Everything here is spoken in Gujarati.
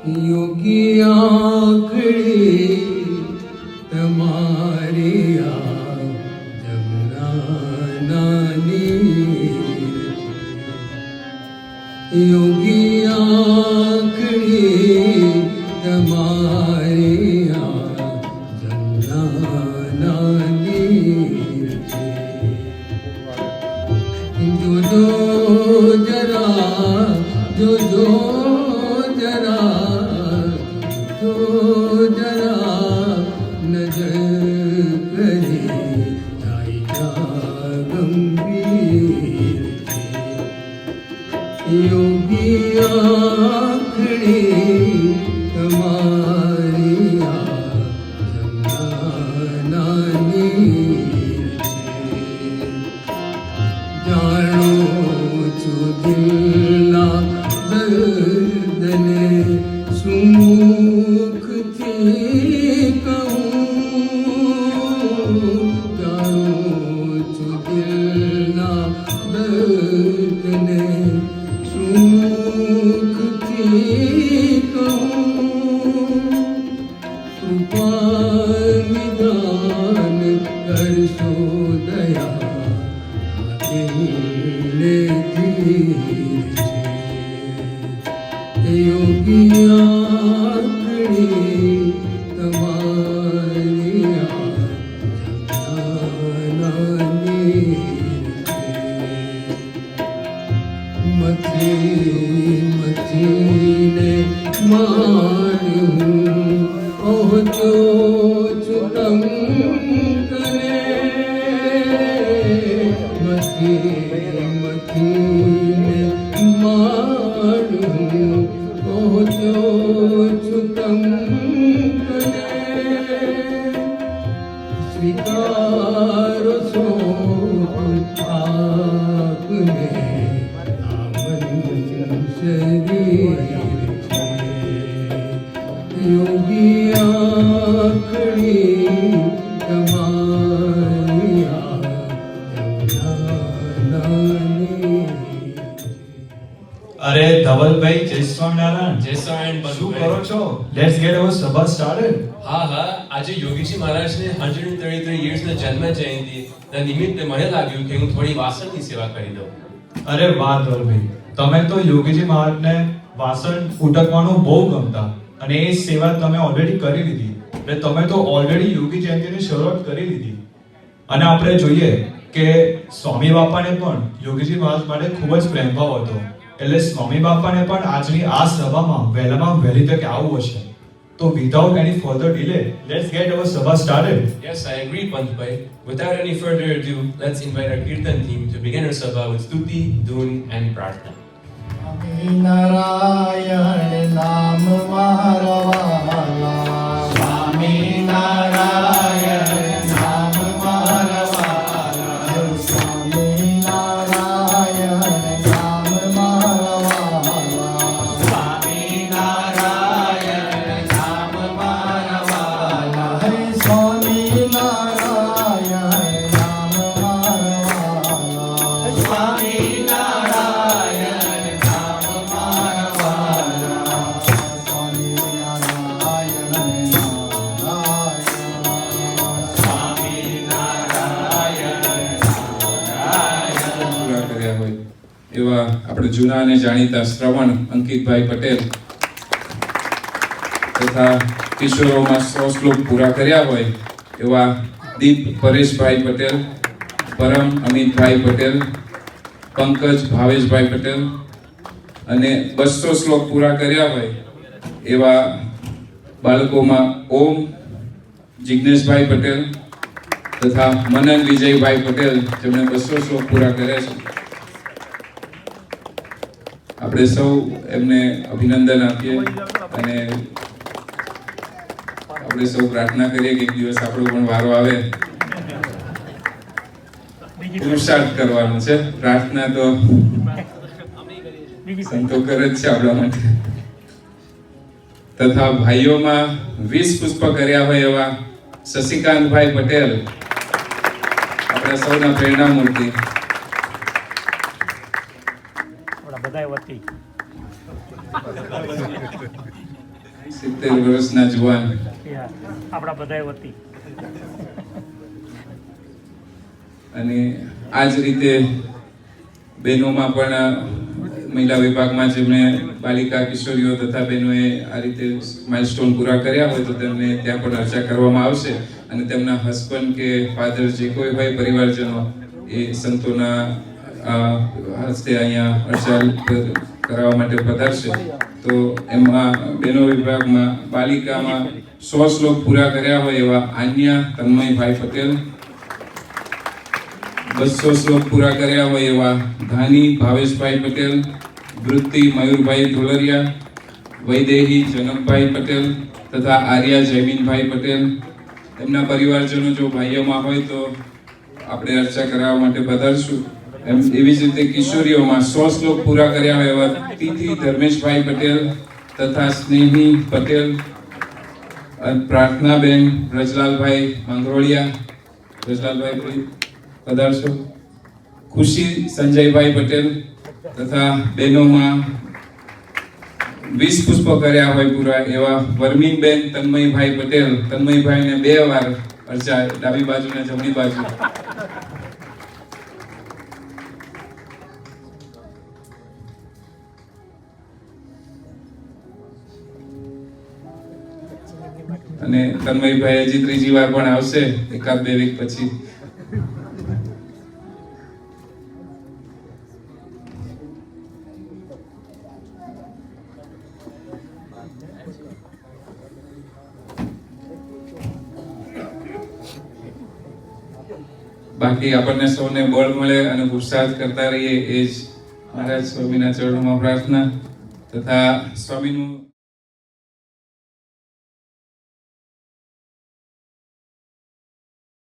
યોગી આંખડી તમારી આ જમના નાની યોગી આંખડી તમારી આ જમના નાની જોજો જરા જોજો નજર કરી જાય ગંભીર યોગી આંખડી તમારી આ નાની જાણો છું દિલના દર્દને સુખથી કહું જાણું છું દિલના દર્દને સુખથી કહું કૃપા નિદાન કરશો દયા દિલને ધીર છે યોગી આંખડી તમારી આ નાની મથીને માર્યું પહોંચો છુતમ કરે મથીને માર્યું પહોંચો છુતમ કરે સ્વીકારો છો આપને યોગી આંખડી તમારી નાની અરે ધવલભાઈ જય સ્વામિનારાયણ. જય સ્વામિનારાયણ. શું કરો છો? લેટ્સ ગેટ અવર સભા સ્ટાર્ટેડ. હા આજે યોગીજી મહારાજને 133 yearsના જન્મ જયંતિ નિમિત્તે મને લાગ્યું કે હું થોડી વાસણની સેવા કરી દઉં. અરે વાહ ધવલભાઈ, તમે તો યોગીજી મહારાજને વાસણ ઉટકવાનું બહુ ગમતા અને એ સેવા તમે ઓલરેડી કરી લીધી. એટલે તમે તો ઓલરેડી યોગી જયંતિની શરૂઆત કરી લીધી. અને આપણે જોઈએ કે સ્વામી બાપાને પણ યોગીજી મહારાજ માટે ખૂબ જ પ્રેમભાવ હતો. એટલે સ્વામી બાપાને પણ આજની આ સભામાં વહેલામાં વહેલી તકે આવવું હશે. તો without any further delay let's get our સભા started. Yes, I agree, Pantbhai. Without any further ado, let's invite our Kirtan team to begin our sabha with Stuti, Dhun and Prarthana. Narayan નામ મારા વાલા સ્વામી નારાયણ નામ મારા વાલા સ્વામી નારાયણ નામ મારા વાલા સ્વામી નારાયણ નામ મારા વાલા હે સ્વામી નારાયણ નામ મારા વાલા સ્વામી એવા આપણે જૂના અને જાણીતા શ્રવણ અંકિતભાઈ પટેલ તથા કિશોરોમાં 100 શ્લોક પૂરા કર્યા હોય એવા દીપ પરેશભાઈ પટેલ, પરમ અમિતભાઈ પટેલ, પંકજ ભાવેશભાઈ પટેલ અને 200 શ્લોક પૂરા કર્યા હોય એવા બાળકોમાં ઓમ જિજ્ઞેશભાઈ પટેલ તથા મનન વિજયભાઈ પટેલ જેમણે 200 શ્લોક પૂરા કર્યા છે. આપણે સૌ એમને અભિનંદન આપીએ અને આપણે સૌ પ્રાર્થના કરીએ કે એક દિવસ આપણો પણ વારો આવે. પુરુષાર્થ કરવાનો છે, પ્રાર્થના તો સંતો કરે જ છે આપણા માટે. તથા ભાઈઓમાં 20 પુષ્પ કર્યા હોય એવા શશિકાંતભાઈ પટેલ આપણા સૌના પ્રેરણા મૂર્તિ. 70 વર્ષના જુવાન આપણા બધાય વતી અને આ જ રીતે બહેનોમાં પણ મહિલા વિભાગમાં જેમણે બાલિકા કિશોરીઓ તથા બહેનોએ આ રીતે માઇલસ્ટોન પૂરા કર્યા હોય તો તેમને ત્યાં પણ અર્ચા કરવામાં આવશે અને તેમના હસબન્ડ કે ફાધર જે કોઈ હોય પરિવારજનો એ સંતોના હસ્તે અહીંયા અર્ચા કરાવવા માટે પધારશે. તો એમાં બહેનો વિભાગમાં બાલિકામાં 100 શ્લોક પૂરા કર્યા હોય એવા આન્યા તન્મયભાઈ પટેલ, 200 શ્લોક પૂરા કર્યા હોય એવા ધાની ભાવેશભાઈ પટેલ, વૃત્તિ મયુરભાઈ ધોલરિયા, વૈદેહી જનકભાઈ પટેલ તથા આર્યા જયમીનભાઈ પટેલ. એમના પરિવારજનો જો ભાઈઓમાં હોય તો આપણે અર્ચા કરાવવા માટે પધારશું. એવી જ રીતે કિશોરીઓમાં 100 શ્લોક પૂરા કર્યા હોય એવા તિથિ ધર્મેશભાઈ પટેલ તથા સ્નેહી પટેલ, પ્રાર્થનાબેન રજલાલભાઈ માંગરોળિયા, રજલાલભાઈ પધારશો. ખુશી સંજયભાઈ પટેલ તથા બહેનોમાં 20 પુષ્પો કર્યા હોય પૂરા એવા વર્મીનબેન તન્મયભાઈ પટેલ. તન્મયભાઈને 2 વાર અર્ચા, ડાબી બાજુ ને જમણી બાજુ. અને તન્મયભાઈ હજી 3જી વાર પણ આવશે એકાદ 2 વીક પછી. બાકી આપણને સૌને બળ મળે અને પુરુષાર્થ કરતા રહીએ એ જ મહારાજ સ્વામીના ચરણોમાં પ્રાર્થના તથા સ્વામીનું